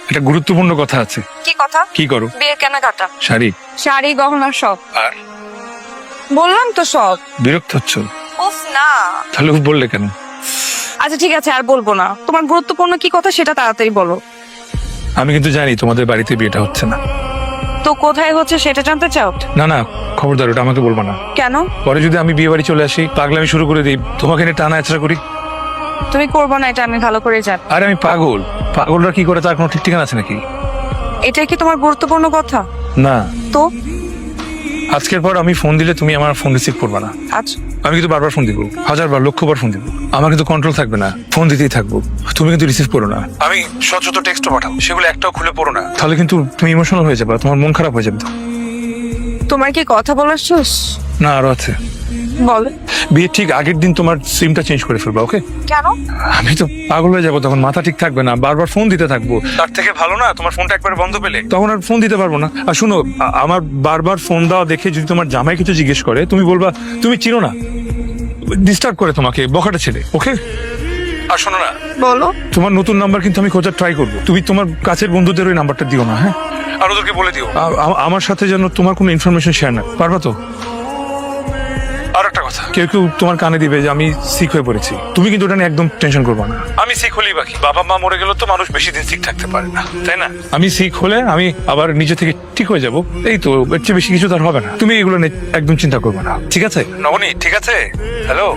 একটা গুরুত্বপূর্ণ কথা আছে। কি কথা? কি করো? বিয়ের কেনাকাটা। শাড়ি শাড়ি গহনা সব। আর বললাম তো সব। বিরক্ত হচ্ছ? উফ না। তাহলে বললে কেন? আচ্ছা ঠিক আছে আর বলবো না। তোমার গুরুত্বপূর্ণ কি কথা সেটা তাড়াতাড়ি বলো। আমি কিন্তু জানি তোমাদের বাড়িতে বিয়েটা হচ্ছে না। তো কোথায় হচ্ছে সেটা জানতে চাও? না না, খবরদার, ওটা আমাকে বলবো না। কেন? পরে যদি আমি বিয়ে বাড়ি চলে আসি, পাগলামি শুরু করে দিই, তোমাকে নিয়ে টানা আচড়া করি। তুমি করবো না এটা আমি ভালো করে জানি। আরে আমি পাগল। পাগলরা কি করে তার কোনো ঠিক ঠিকানা আছে নাকি? এটাই কি তোমার গুরুত্বপূর্ণ কথা? না। তো আজকের পর আমি ফোন দিলে তুমি আমার ফোন রিসিভ করবে না। আচ্ছা আমি কিন্তু বারবার ফোন দিব, 1000 বার 1,000,000 ফোন দিব। আমার কিন্তু কন্ট্রোল থাকবে না, ফোন দিতেই থাকবো। তুমি কিন্তু রিসিভ করো না। আমি শত শত টেক্সট পাঠাবো, সেগুলো একটাও খুলে পড়ো না। তাহলে কিন্তু তুমি ইমোশনাল হয়ে যাবে, তোমার মন খারাপ হয়ে যাবে তো। তোমার কি কথা বলার শেষ? না, আরো আছে। বলো। বিয়ের ঠিক আগের দিন তোমার সিমটা চেঞ্জ করে ফেলবা, ওকে? কেন? আমি তো পাগল হয়ে যাবো, তখন মাথা ঠিক থাকবে না, বারবার ফোন দিতে থাকবো। তার থেকে ভালো না তোমার ফোনটা একবারে বন্ধ পেলে, তখন আর ফোন দিতে পারবো না। আর শুনো, আমার বারবার ফোন দেওয়া দেখে যদি তোমার জামাই কিছু জিজ্ঞেস করে, তুমি বলবা তুমি চিনো না, ডিস্টার্ব করে তোমাকে, বখাটা ছেলে, ওকে? আর শোনো না, বলো। তোমার নতুন নাম্বার কিন্তু আমি খোঁজার ট্রাই করবো। তুমি তোমার কাছের বন্ধুদের ওই নাম্বারটা দিও না, হ্যাঁ? আর ওদেরকে বলে দিও আমার সাথে যেন তোমার কোনো ইনফরমেশন শেয়ার না, পারবা তো? আর একটা কথা, কেউ কেউ তোমার কানে দিবে যে আমি সিক হয়ে পড়েছি, তুমি কিন্তু ওটা নিয়ে একদম টেনশন করবে না। আমি সিক হলেই বাকি, বাবা মা মরে গেল তো মানুষ বেশি দিন সিক থাকতে পারে না, তাই না? আমি সিক হলে আমি আবার নিজে থেকে ঠিক হয়ে যাব, এই তো, এর চেয়ে বেশি কিছু তার হবে না। তুমি এগুলো নিয়ে একদম চিন্তা করবে না, ঠিক আছে নবনী? ঠিক আছে? হ্যালো।